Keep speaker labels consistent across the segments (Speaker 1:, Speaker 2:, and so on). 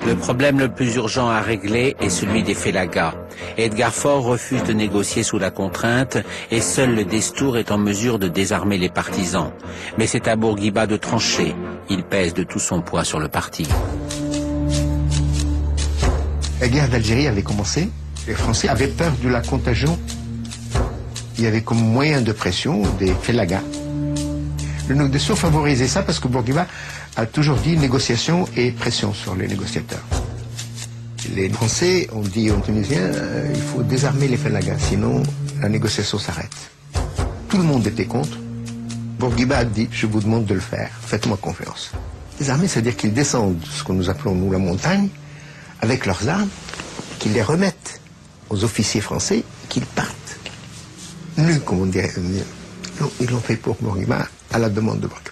Speaker 1: Le problème le plus urgent à régler est celui des Félagas. Edgar Faure refuse de négocier sous la contrainte et seul le Destour est en mesure de désarmer les partisans. Mais c'est à Bourguiba de trancher. Il pèse de tout son poids sur le parti.
Speaker 2: La guerre d'Algérie avait commencé. Les Français avaient peur de la contagion. Il y avait comme moyen de pression des Félagas. Le Destour favorisait ça parce que Bourguiba a toujours dit négociation et pression sur les négociateurs. Les Français ont dit aux Tunisiens, il faut désarmer les Félagas, sinon la négociation s'arrête. Tout le monde était contre. Bourguiba a dit, je vous demande de le faire, faites-moi confiance. Désarmer, c'est-à-dire qu'ils descendent ce que nous appelons, nous, la montagne, avec leurs armes, qu'ils les remettent aux officiers français, qu'ils partent. Nus, comme on dirait. Non, ils l'ont fait pour Bourguiba, à la demande de Bourguiba.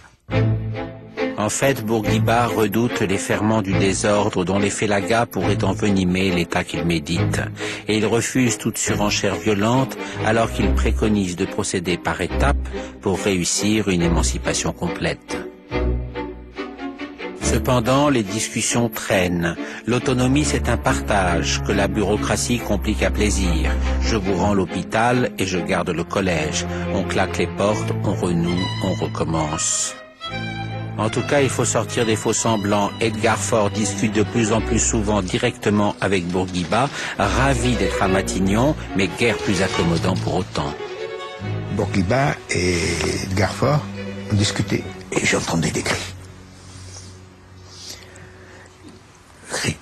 Speaker 1: En fait, Bourguiba redoute les ferments du désordre dont les Félagas pourraient envenimer l'état qu'il médite. Et il refuse toute surenchère violente alors qu'il préconise de procéder par étapes pour réussir une émancipation complète. Cependant, les discussions traînent. L'autonomie, c'est un partage que la bureaucratie complique à plaisir. Je vous rends l'hôpital et je garde le collège. On claque les portes, on renoue, on recommence. En tout cas, il faut sortir des faux semblants. Edgar Faure discute de plus en plus souvent directement avec Bourguiba, ravi d'être à Matignon, mais guère plus accommodant pour autant.
Speaker 2: Bourguiba et Edgar Faure ont discuté et j'entendais des cris.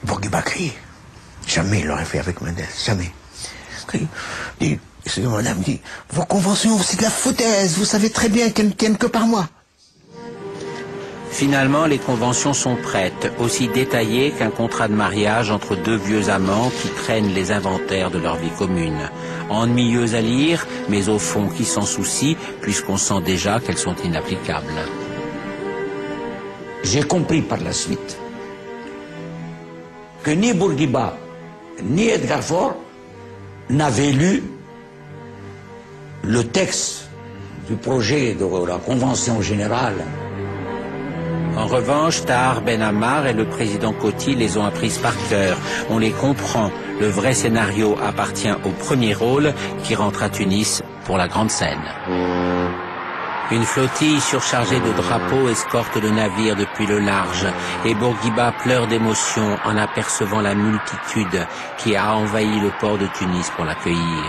Speaker 2: Bourguiba crie. Jamais il l'aurait fait avec Mendès, jamais. Excusez-moi, madame, dit, vos conventions, c'est de la foutaise, vous savez très bien qu'elles ne tiennent que par moi.
Speaker 1: Finalement, les conventions sont prêtes, aussi détaillées qu'un contrat de mariage entre deux vieux amants qui traînent les inventaires de leur vie commune. Ennuyeuses à lire, mais au fond qui s'en soucie, puisqu'on sent déjà qu'elles sont inapplicables.
Speaker 3: J'ai compris par la suite que ni Bourguiba, ni Edgar Faure n'avaient lu le texte du projet de la Convention générale.
Speaker 1: En revanche, Tahar Ben Ammar et le président Coty les ont apprises par cœur. On les comprend. Le vrai scénario appartient au premier rôle qui rentre à Tunis pour la grande scène. Une flottille surchargée de drapeaux escorte le navire depuis le large et Bourguiba pleure d'émotion en apercevant la multitude qui a envahi le port de Tunis pour l'accueillir.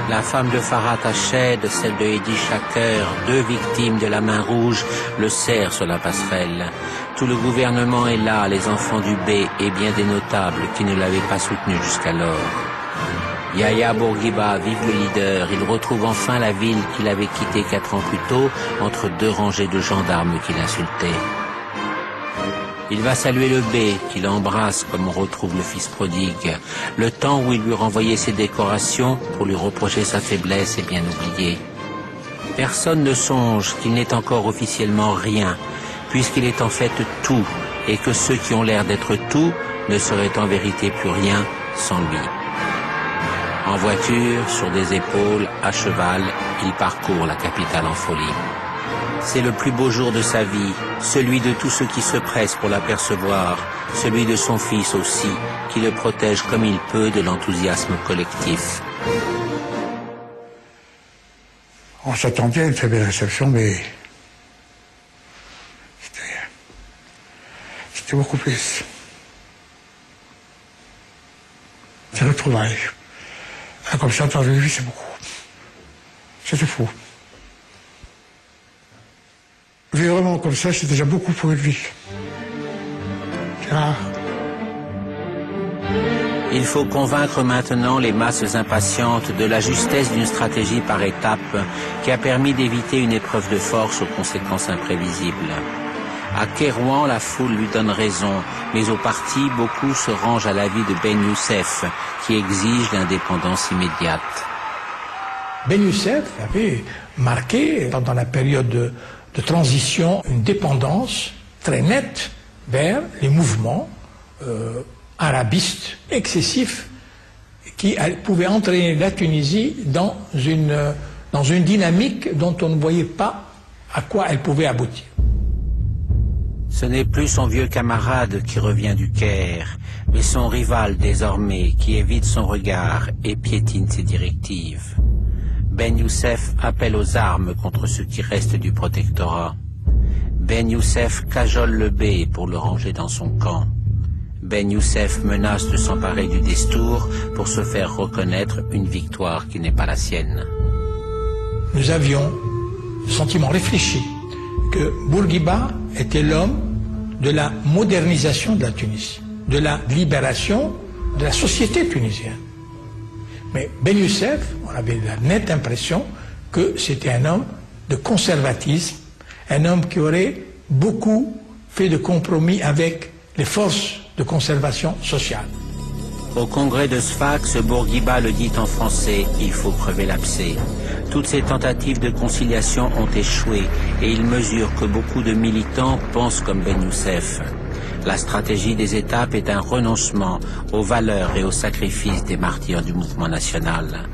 Speaker 1: La femme de Farhat Hached, celle de Eddie Shaker, deux victimes de la main rouge, le serrent sur la passerelle. Tout le gouvernement est là, les enfants du Bey et bien des notables qui ne l'avaient pas soutenu jusqu'alors. Yahya Bourguiba, vive le leader, il retrouve enfin la ville qu'il avait quittée 4 ans plus tôt entre deux rangées de gendarmes qui l'insultaient. Il va saluer le Bey, qu'il embrasse comme on retrouve le fils prodigue. Le temps où il lui renvoyait ses décorations pour lui reprocher sa faiblesse est bien oublié. Personne ne songe qu'il n'est encore officiellement rien, puisqu'il est en fait tout, et que ceux qui ont l'air d'être tout ne seraient en vérité plus rien sans lui. En voiture, sur des épaules, à cheval, il parcourt la capitale en folie. C'est le plus beau jour de sa vie, celui de tous ceux qui se pressent pour l'apercevoir, celui de son fils aussi, qui le protège comme il peut de l'enthousiasme collectif.
Speaker 4: On s'attendait à une très belle réception, mais c'était beaucoup plus. C'est retrouvailles. Comme ça, par lui, c'est beaucoup. C'était fou. Vivre vraiment comme ça, c'est déjà beaucoup pour une vie. C'est rare.
Speaker 1: Il faut convaincre maintenant les masses impatientes de la justesse d'une stratégie par étapes qui a permis d'éviter une épreuve de force aux conséquences imprévisibles. À Kérouan, la foule lui donne raison, mais au parti, beaucoup se rangent à l'avis de Ben Youssef, qui exige l'indépendance immédiate.
Speaker 5: Ben Youssef avait marqué, pendant la période de transition, une dépendance très nette vers les mouvements arabistes excessifs qui pouvaient entraîner la Tunisie dans une dynamique dont on ne voyait pas à quoi elle pouvait aboutir.
Speaker 1: Ce n'est plus son vieux camarade qui revient du Caire, mais son rival désormais qui évite son regard et piétine ses directives. Ben Youssef appelle aux armes contre ce qui reste du protectorat. Ben Youssef cajole le bey pour le ranger dans son camp. Ben Youssef menace de s'emparer du Destour pour se faire reconnaître une victoire qui n'est pas la sienne.
Speaker 5: Nous avions le sentiment réfléchi que Bourguiba était l'homme de la modernisation de la Tunisie, de la libération de la société tunisienne. Mais Ben Youssef, on avait la nette impression que c'était un homme de conservatisme, un homme qui aurait beaucoup fait de compromis avec les forces de conservation sociale.
Speaker 1: Au congrès de Sfax, Bourguiba le dit en français, il faut crever l'abcès. Toutes ces tentatives de conciliation ont échoué et il mesure que beaucoup de militants pensent comme Ben Youssef. La stratégie des étapes est un renoncement aux valeurs et aux sacrifices des martyrs du mouvement national.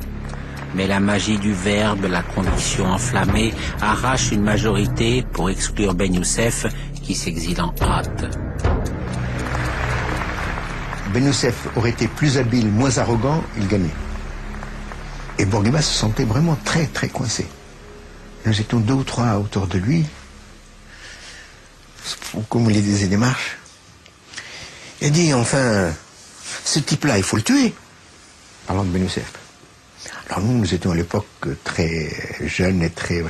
Speaker 1: Mais la magie du verbe, la conviction enflammée, arrache une majorité pour exclure Ben Youssef qui s'exile en hâte.
Speaker 2: Ben Youssef aurait été plus habile, moins arrogant, il gagnait. Et Bourguiba se sentait vraiment très très coincé. Nous étions 2 ou 3 autour de lui, comme il disait des marches. Il a dit, enfin, ce type-là, il faut le tuer. Parlant de Ben Youssef. Alors nous étions à l'époque très jeunes et très...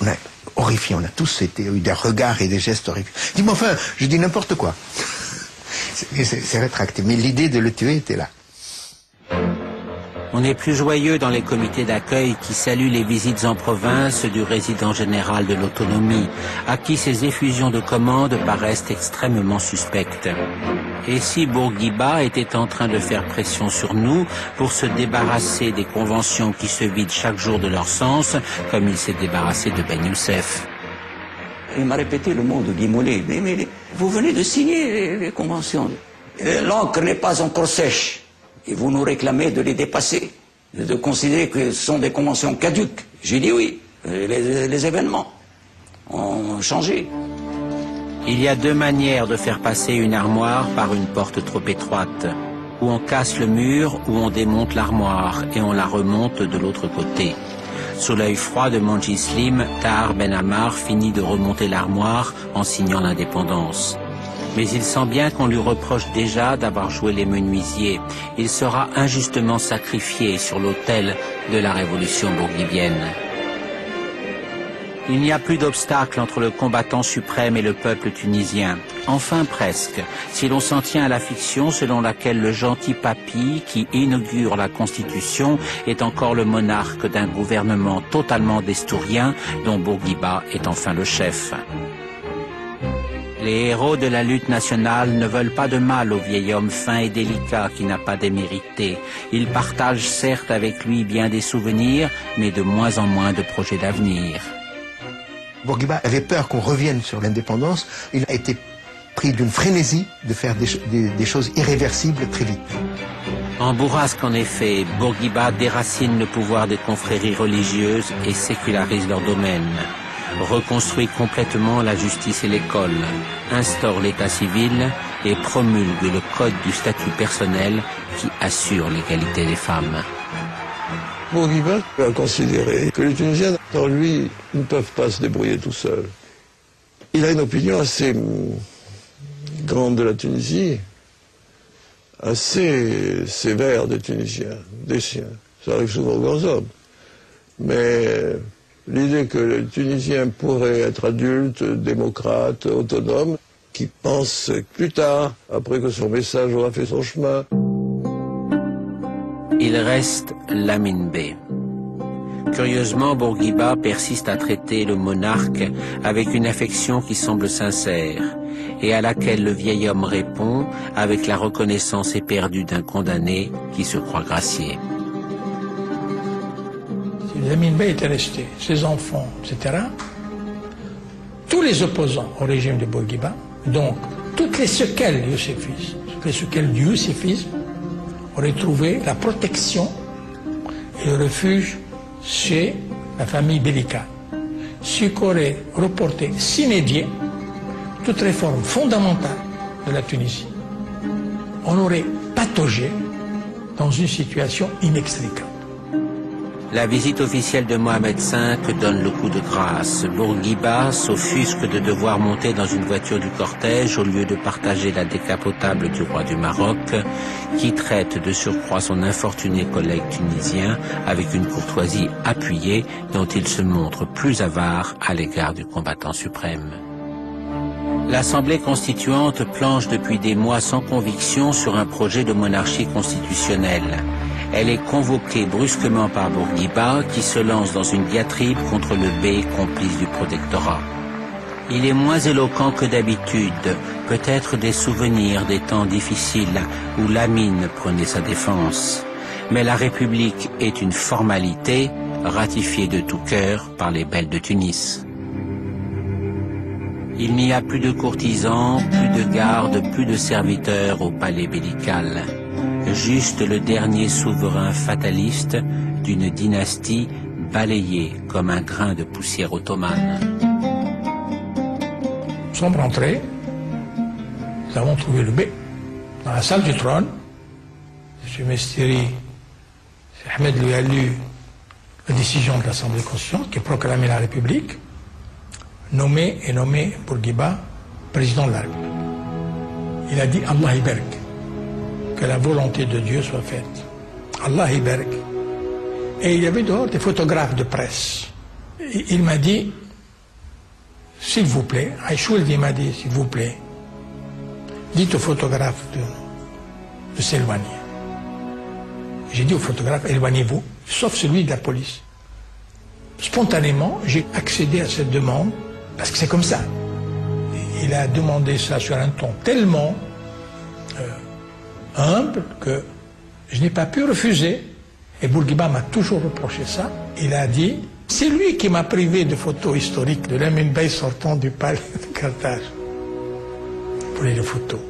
Speaker 2: On a horrifiés, on a tous eu des regards et des gestes horrifiés. Dis-moi, enfin, je dis n'importe quoi. C'est rétracté, mais l'idée de le tuer était là.
Speaker 1: On est plus joyeux dans les comités d'accueil qui saluent les visites en province du résident général de l'autonomie, à qui ces effusions de commandes paraissent extrêmement suspectes. Et si Bourguiba était en train de faire pression sur nous pour se débarrasser des conventions qui se vident chaque jour de leur sens, comme il s'est débarrassé de Ben Youssef?
Speaker 3: Il m'a répété le mot de Guy Mollet. Mais vous venez de signer les conventions. L'encre n'est pas encore sèche. Et vous nous réclamez de les dépasser, de considérer que ce sont des conventions caduques. J'ai dit oui. Les événements ont changé.
Speaker 1: Il y a 2 manières de faire passer une armoire par une porte trop étroite. Ou on casse le mur, ou on démonte l'armoire et on la remonte de l'autre côté. Sous l'œil froid de Manji Slim, Tahar Ben Ammar finit de remonter l'armoire en signant l'indépendance. Mais il sent bien qu'on lui reproche déjà d'avoir joué les menuisiers. Il sera injustement sacrifié sur l'autel de la révolution bourguibienne. Il n'y a plus d'obstacle entre le combattant suprême et le peuple tunisien. Enfin presque, si l'on s'en tient à la fiction selon laquelle le gentil papy qui inaugure la Constitution est encore le monarque d'un gouvernement totalement destourien dont Bourguiba est enfin le chef. Les héros de la lutte nationale ne veulent pas de mal au vieil homme fin et délicat qui n'a pas démérité. Ils partagent certes avec lui bien des souvenirs, mais de moins en moins de projets d'avenir.
Speaker 2: Bourguiba avait peur qu'on revienne sur l'indépendance. Il a été pris d'une frénésie de faire des choses irréversibles très vite.
Speaker 1: En bourrasque, en effet, Bourguiba déracine le pouvoir des confréries religieuses et sécularise leur domaine. Reconstruit complètement la justice et l'école, instaure l'état civil et promulgue le code du statut personnel qui assure l'égalité des femmes.
Speaker 6: Bourguiba a considéré que les Tunisiens, dans lui, ne peuvent pas se débrouiller tout seuls. Il a une opinion assez grande de la Tunisie, assez sévère des Tunisiens, des siens. Ça arrive souvent aux grands hommes. Mais l'idée que les Tunisiens pourraient être adultes, démocrates, autonomes, qui pensent plus tard, après que son message aura fait son chemin.
Speaker 1: Il reste Lamine Bey. Curieusement, Bourguiba persiste à traiter le monarque avec une affection qui semble sincère et à laquelle le vieil homme répond avec la reconnaissance éperdue d'un condamné qui se croit gracié.
Speaker 5: Si Lamine Bey était resté, ses enfants, etc., tous les opposants au régime de Bourguiba, donc toutes les séquelles du youssefisme, auraient trouvé la protection et le refuge chez la famille Bellica, ce qu'aurait reporté sine die toute réforme fondamentale de la Tunisie, on aurait pataugé dans une situation inextricable.
Speaker 1: La visite officielle de Mohamed V donne le coup de grâce. Bourguiba s'offusque de devoir monter dans une voiture du cortège au lieu de partager la décapotable du roi du Maroc, qui traite de surcroît son infortuné collègue tunisien avec une courtoisie appuyée dont il se montre plus avare à l'égard du combattant suprême. L'Assemblée constituante planche depuis des mois sans conviction sur un projet de monarchie constitutionnelle. Elle est convoquée brusquement par Bourguiba qui se lance dans une diatribe contre le bey complice du protectorat. Il est moins éloquent que d'habitude, peut-être des souvenirs des temps difficiles où Lamine prenait sa défense. Mais la République est une formalité ratifiée de tout cœur par les belles de Tunis. Il n'y a plus de courtisans, plus de gardes, plus de serviteurs au palais bellical. Juste le dernier souverain fataliste d'une dynastie balayée comme un grain de poussière ottomane.
Speaker 5: Nous sommes rentrés, nous avons trouvé le bey dans la salle du trône. M. Mestiri, Ahmed lui a lu la décision de l'Assemblée constituante qui proclamait la République, nommé Bourguiba président de la République. Il a dit Allah Ibarak, que la volonté de Dieu soit faite. Allah Ibarak. Et il y avait dehors des photographes de presse. Il m'a dit, s'il vous plaît, Aïchouldi m'a dit, s'il vous plaît, dites aux photographes de s'éloigner. J'ai dit aux photographes, éloignez-vous, sauf celui de la police. Spontanément, j'ai accédé à cette demande, parce que c'est comme ça. Il a demandé ça sur un ton tellement humble que je n'ai pas pu refuser. Et Bourguiba m'a toujours reproché ça. Il a dit, c'est lui qui m'a privé de photos historiques de Lamine Bey sortant du palais de Carthage. Pour les photos.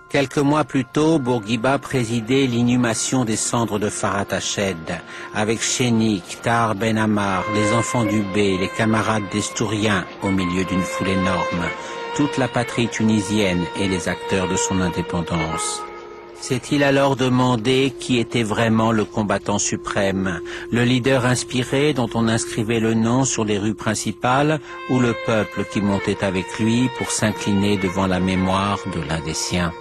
Speaker 1: Quelques mois plus tôt, Bourguiba présidait l'inhumation des cendres de Farhat Hached, avec Chénik, Tahar Ben Ammar, les enfants du bey, les camarades d'Estourien, au milieu d'une foule énorme, toute la patrie tunisienne et les acteurs de son indépendance. S'est-il alors demandé qui était vraiment le combattant suprême, le leader inspiré dont on inscrivait le nom sur les rues principales, ou le peuple qui montait avec lui pour s'incliner devant la mémoire de l'un des siens?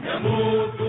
Speaker 7: يموت